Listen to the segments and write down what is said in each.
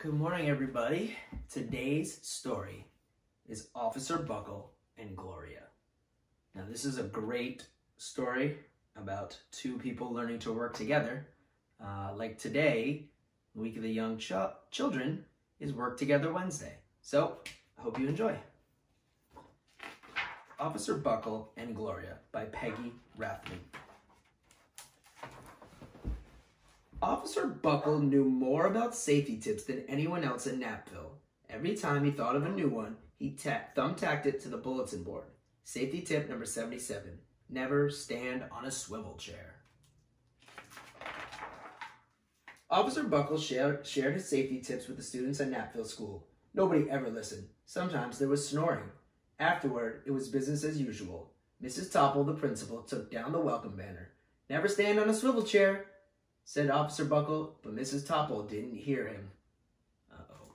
Good morning, everybody. Today's story is Officer Buckle and Gloria. Now, this is a great story about two people learning to work together. Like today, the Week of the Young Children is Work Together Wednesday. So, I hope you enjoy. Officer Buckle and Gloria by Peggy, Rathmann. Officer Buckle knew more about safety tips than anyone else in Knappville. Every time he thought of a new one, he thumbtacked it to the bulletin board. Safety tip number 77, never stand on a swivel chair. Officer Buckle shared his safety tips with the students at Knappville School. Nobody ever listened. Sometimes there was snoring. Afterward, it was business as usual. Mrs. Topple, the principal, took down the welcome banner. Never stand on a swivel chair, said Officer Buckle, but Mrs. Topple didn't hear him. Uh-oh.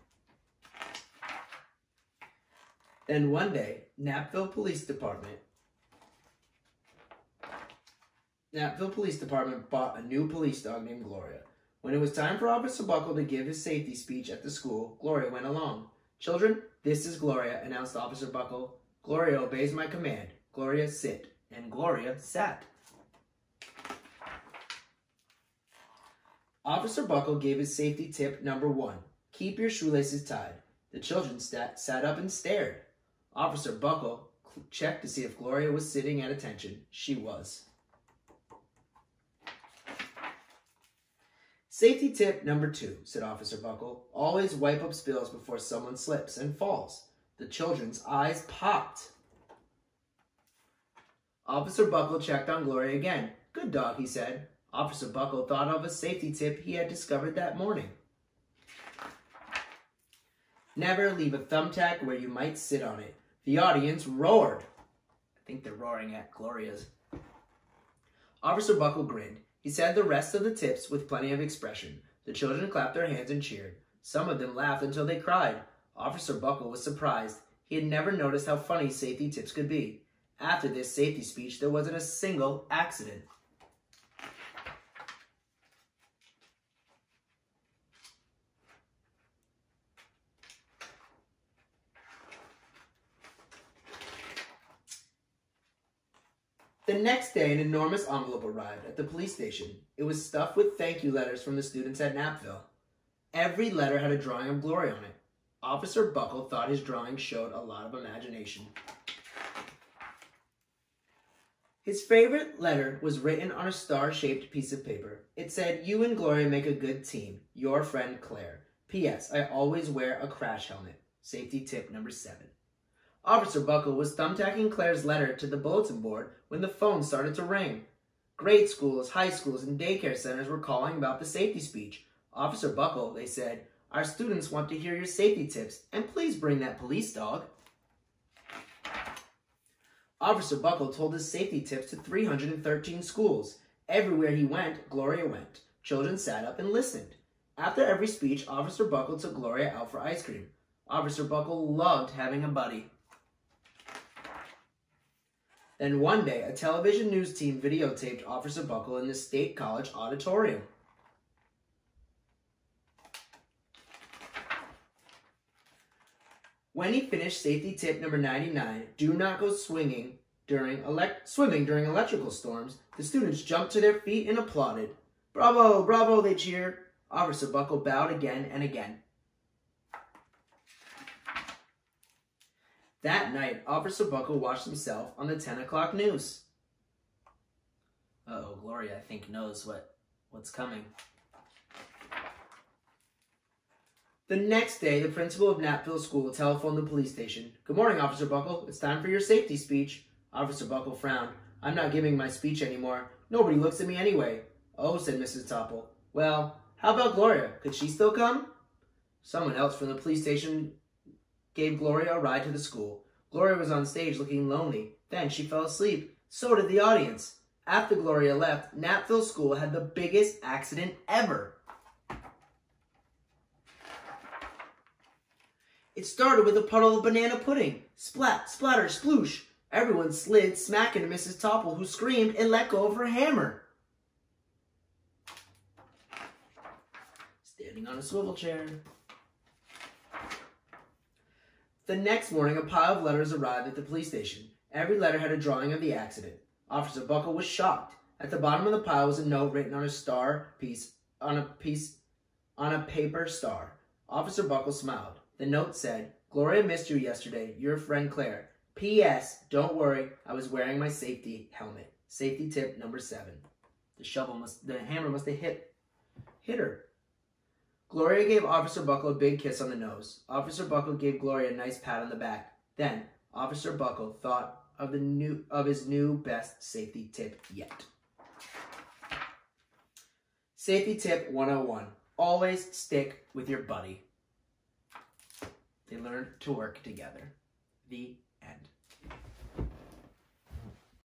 Then one day, Knappville Police Department bought a new police dog named Gloria. When it was time for Officer Buckle to give his safety speech at the school, Gloria went along. Children, this is Gloria, announced Officer Buckle. Gloria obeys my command. Gloria, sit. And Gloria sat. Officer Buckle gave his safety tip number 1. Keep your shoelaces tied. The children sat up and stared. Officer Buckle checked to see if Gloria was sitting at attention. She was. Safety tip number 2, said Officer Buckle. Always wipe up spills before someone slips and falls. The children's eyes popped. Officer Buckle checked on Gloria again. Good dog, he said. Officer Buckle thought of a safety tip he had discovered that morning. Never leave a thumbtack where you might sit on it. The audience roared. I think they're roaring at Gloria's. Officer Buckle grinned. He said the rest of the tips with plenty of expression. The children clapped their hands and cheered. Some of them laughed until they cried. Officer Buckle was surprised. He had never noticed how funny safety tips could be. After this safety speech, there wasn't a single accident. The next day, an enormous envelope arrived at the police station. It was stuffed with thank you letters from the students at Knappville. Every letter had a drawing of Gloria on it. Officer Buckle thought his drawing showed a lot of imagination. His favorite letter was written on a star-shaped piece of paper. It said, "You and Gloria make a good team. Your friend Claire. P.S. I always wear a crash helmet." Safety tip number 7. Officer Buckle was thumbtacking Claire's letter to the bulletin board when the phone started to ring. Grade schools, high schools, and daycare centers were calling about the safety speech. Officer Buckle, they said, our students want to hear your safety tips, and please bring that police dog. Officer Buckle told his safety tips to 313 schools. Everywhere he went, Gloria went. Children sat up and listened. After every speech, Officer Buckle took Gloria out for ice cream. Officer Buckle loved having a buddy. Then one day, a television news team videotaped Officer Buckle in the State College auditorium. When he finished safety tip number 99, do not go swimming during electrical storms, the students jumped to their feet and applauded. Bravo, bravo, they cheered. Officer Buckle bowed again and again. That night, Officer Buckle watched himself on the 10 o'clock news. Uh-oh, Gloria, I think, knows what's coming. The next day, the principal of Knappville School telephoned the police station. Good morning, Officer Buckle. It's time for your safety speech. Officer Buckle frowned. I'm not giving my speech anymore. Nobody looks at me anyway. Oh, said Mrs. Topple. Well, how about Gloria? Could she still come? Someone else from the police station gave Gloria a ride to the school. Gloria was on stage looking lonely. Then she fell asleep. So did the audience. After Gloria left, Knappville School had the biggest accident ever. It started with a puddle of banana pudding. Splat, splatter, sploosh. Everyone slid smack into Mrs. Topple, who screamed and let go of her hammer. Standing on a swivel chair. The next morning, a pile of letters arrived at the police station. Every letter had a drawing of the accident. Officer Buckle was shocked. At the bottom of the pile was a note written on a paper star. Officer Buckle smiled. The note said, "Gloria missed you yesterday. Your friend Claire. P.S. Don't worry, I was wearing my safety helmet." Safety tip number 7. The hammer must have hit her. Gloria gave Officer Buckle a big kiss on the nose. Officer Buckle gave Gloria a nice pat on the back. Then, Officer Buckle thought of his new best safety tip yet. Safety tip 101. Always stick with your buddy. They learned to work together. The end.